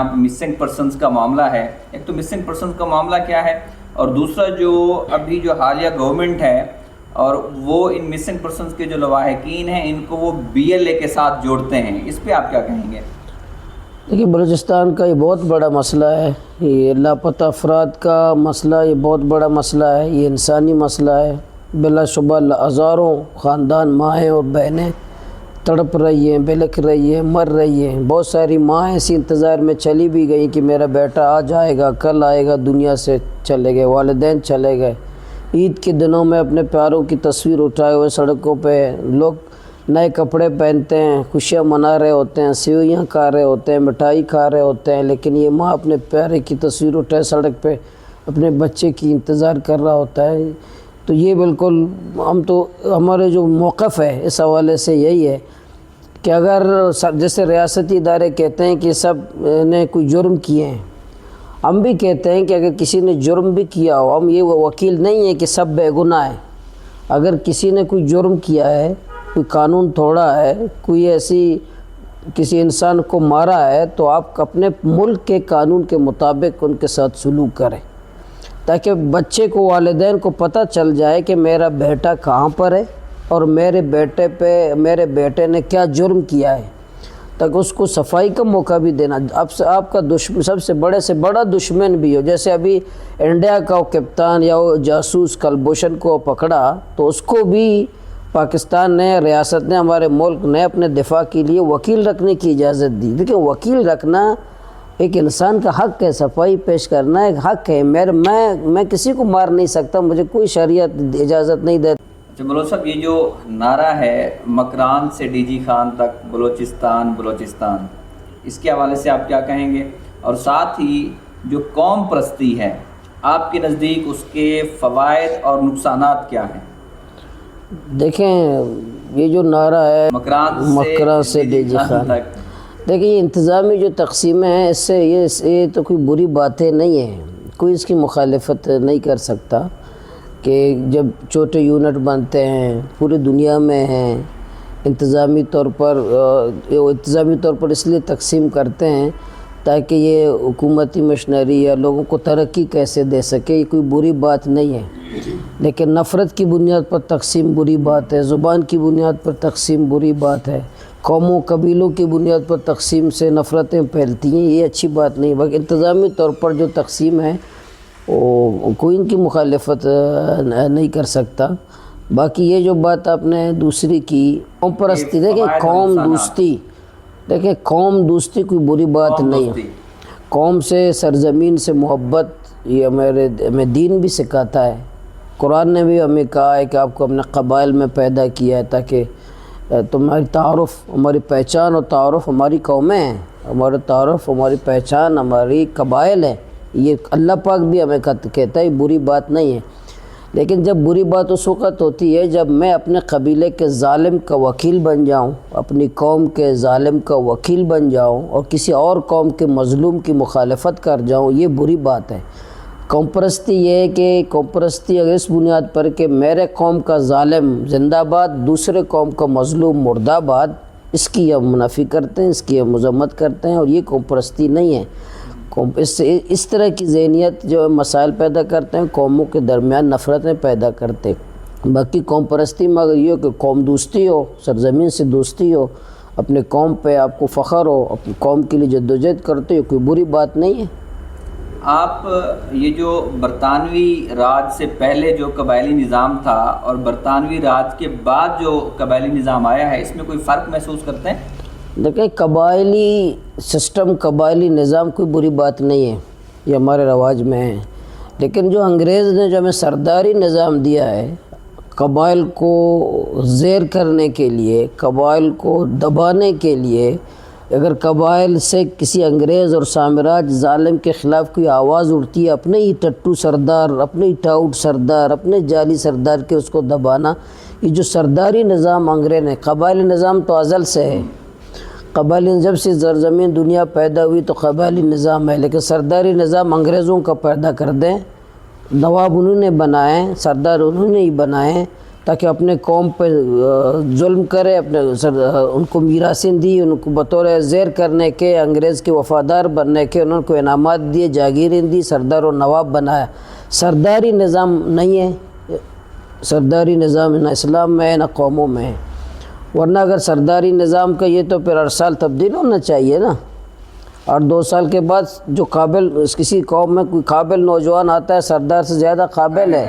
جہاں پہ missing persons کا معاملہ ہے. ایک تو مسنگ پرسنس کا معاملہ کیا ہے, اور دوسرا جو ابھی جو حالیہ گورنمنٹ ہے اور وہ ان مسنگ پرسنس کے جو لواحقین ہیں ان کو وہ BLA کے ساتھ جوڑتے ہیں, اس پہ آپ کیا کہیں گے؟ دیکھیے بلوچستان کا یہ بہت بڑا مسئلہ ہے, یہ لاپتہ افراد کا مسئلہ یہ بہت بڑا مسئلہ ہے, یہ انسانی مسئلہ ہے. بلا شبہ ہزاروں خاندان مائیں اور بہنیں تڑپ رہی ہیں, بلک رہی ہیں, مر رہی ہیں. بہت ساری ماں ایسی انتظار میں چلی بھی گئیں کہ میرا بیٹا آج آئے گا, کل آئے گا, دنیا سے چلے گئے, والدین چلے گئے. عید کے دنوں میں اپنے پیاروں کی تصویر اٹھائے ہوئے سڑکوں پہ لوگ نئے کپڑے پہنتے ہیں, خوشیاں منا رہے ہوتے ہیں, سیویاں کھا رہے ہوتے ہیں, مٹھائی کھا رہے ہوتے ہیں, لیکن یہ ماں اپنے پیارے کی تصویر اٹھائے سڑک پہ اپنے بچے کی انتظار کر رہا ہوتا ہے. تو یہ بالکل ہمارے جو موقف ہے اس حوالے سے یہی ہے کہ اگر جیسے ریاستی ادارے کہتے ہیں کہ سب نے کوئی جرم کیے ہیں, ہم بھی کہتے ہیں کہ اگر کسی نے جرم بھی کیا ہو, ہم یہ وکیل نہیں ہیں کہ سب بے گناہ ہیں. اگر کسی نے کوئی جرم کیا ہے, کوئی قانون توڑا ہے, کوئی ایسی کسی انسان کو مارا ہے, تو آپ اپنے ملک کے قانون کے مطابق ان کے ساتھ سلوک کریں تاکہ بچے کو, والدین کو پتہ چل جائے کہ میرا بیٹا کہاں پر ہے اور میرے بیٹے نے کیا جرم کیا ہے, تاکہ اس کو صفائی کا موقع بھی دینا. آپ کا دشمن سب سے بڑے سے بڑا دشمن بھی ہو, جیسے ابھی انڈیا کا کپتان یا وہ جاسوس کلبھوشن کو پکڑا تو اس کو بھی پاکستان نے, ریاست نے, ہمارے ملک نے اپنے دفاع کے لیے وکیل رکھنے کی اجازت دی. دیکھیں وکیل رکھنا ایک انسان کا حق ہے, صفائی پیش کرنا ایک حق ہے. میں کسی کو مار نہیں سکتا, مجھے کوئی شریعت اجازت نہیں دیتی. اچھا ملوث صاحب, یہ جو نعرہ ہے مکران سے DG خان تک بلوچستان, اس کے حوالے سے آپ کیا کہیں گے؟ اور ساتھ ہی جو قوم پرستی ہے آپ کے نزدیک اس کے فوائد اور نقصانات کیا ہیں؟ دیکھیں یہ جو نعرہ ہے مکران سے DG خان تک, دیکھیں یہ انتظامی جو تقسیمیں ہیں اس سے یہ تو کوئی بری باتیں نہیں ہیں, کوئی اس کی مخالفت نہیں کر سکتا کہ جب چھوٹے یونٹ بنتے ہیں پوری دنیا میں ہیں, انتظامی طور پر اس لیے تقسیم کرتے ہیں تاکہ یہ حکومتی مشنری یا لوگوں کو ترقی کیسے دے سکے, یہ کوئی بری بات نہیں ہے. لیکن نفرت کی بنیاد پر تقسیم بری بات ہے, زبان کی بنیاد پر تقسیم بری بات ہے, قوموں قبیلوں کی بنیاد پر تقسیم سے نفرتیں پھیلتی ہیں, یہ اچھی بات نہیں. بلکہ انتظامی طور پر جو تقسیم ہے وہ کوئی ان کی مخالفت نہیں کر سکتا. باقی یہ جو بات آپ نے دوسری کی قوم پرستی, دیکھیں قوم دوستی کوئی بری بات نہیں ہے. قوم سے, سرزمین سے محبت یہ ہمیں دین بھی سکھاتا ہے. قرآن نے بھی ہمیں کہا ہے کہ آپ کو اپنے قبائل میں پیدا کیا ہے تاکہ تمہاری تعارف, ہماری پہچان اور تعارف ہماری قومیں ہیں, ہمارا تعارف, ہماری پہچان ہماری قبائل ہے. یہ اللہ پاک بھی ہمیں کہتا ہے, بری بات نہیں ہے. لیکن جب بری بات اس وقت ہوتی ہے جب میں اپنے قبیلے کے ظالم کا وکیل بن جاؤں, اپنی قوم کے ظالم کا وکیل بن جاؤں اور کسی اور قوم کے مظلوم کی مخالفت کر جاؤں, یہ بری بات ہے. قوم پرستی یہ ہے کہ قوم پرستی اگر اس بنیاد پر کہ میرے قوم کا ظالم زندہ باد, دوسرے قوم کا مظلوم مردہ آباد, اس کی ہم منافی کرتے ہیں, اس کی ہم مذمت کرتے ہیں, اور یہ قوم پرستی نہیں ہے. اس طرح کی ذہنیت جو مسائل پیدا کرتے ہیں, قوموں کے درمیان نفرتیں پیدا کرتے ہیں. باقی قوم پرستی میں اگر یہ ہو کہ قوم دوستی ہو, سرزمین سے دوستی ہو, اپنے قوم پہ آپ کو فخر ہو, اپنی قوم کے لیے جدوجہد کرتے ہو, کوئی بری بات نہیں ہے. آپ یہ جو برطانوی راج سے پہلے جو قبائلی نظام تھا اور برطانوی راج کے بعد جو قبائلی نظام آیا ہے, اس میں کوئی فرق محسوس کرتے ہیں؟ دیکھیں قبائلی سسٹم, قبائلی نظام کوئی بری بات نہیں ہے, یہ ہمارے رواج میں ہے. لیکن جو انگریز نے جو ہمیں سرداری نظام دیا ہے, قبائل کو زیر کرنے کے لیے, قبائل کو دبانے کے لیے, اگر قبائل سے کسی انگریز اور سامراج ظالم کے خلاف کوئی آواز اٹھتی ہے, اپنے ہی ٹٹو سردار, اپنے ہی ٹاؤٹ سردار, اپنے جعلی سردار کے اس کو دبانا, یہ جو سرداری نظام انگریز نے, قبائلی نظام تو ازل سے ہے. قبائلی جب سے زرزمین دنیا پیدا ہوئی تو قبائلی نظام ہے, لیکن سرداری نظام انگریزوں کا پیدا کر دیں. نواب انہوں نے بنائے, سردار انہوں نے ہی بنائے, تاکہ اپنے قوم پہ ظلم کرے، ان کو میراثیں دی، ان کو بطور زیر کرنے کے، انگریز کے وفادار بننے کے انہوں کو انعامات دیے، جاگیریں دی، سردار و نواب بنایا۔ سرداری نظام نہیں ہے، سرداری نظام نہ اسلام میں ہے نہ قوموں میں ہے، ورنہ اگر سرداری نظام کا یہ تو پھر ہر سال تبدیل ہونا چاہیے نا، اور 2 سال کے بعد جو قابل کسی قوم میں کوئی قابل نوجوان آتا ہے سردار سے زیادہ قابل ہے،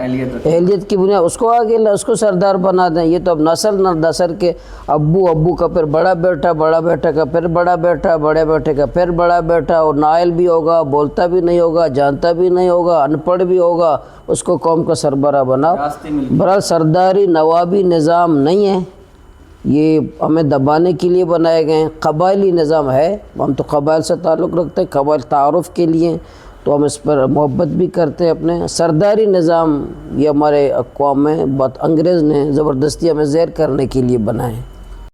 اہلیت کی بنیاد اس کو آگے اس کو سردار بنا دیں۔ یہ تو اب نسل نسل کے ابو کا پھر بڑا بیٹا، بڑا بیٹا کا پھر بڑا بیٹا، بڑے بیٹے کا پھر بڑا بیٹا، اور نائل بھی ہوگا، بولتا بھی نہیں ہوگا، جانتا بھی نہیں ہوگا، ان پڑھ بھی ہوگا، اس کو قوم کا سربراہ بناؤ۔ برحال سرداری نوابی نظام نہیں ہے، یہ ہمیں دبانے کے لیے بنائے گئے ہیں۔ قبائلی نظام ہے، ہم تو قبائل سے تعلق رکھتے ہیں، قبائل تعارف کے لیے، تو ہم اس پر محبت بھی کرتے ہیں اپنے۔ سرداری نظام یہ ہمارے اقوام میں انگریز نے زبردستی ہمیں زیر کرنے کے لیے بنائے ہیں۔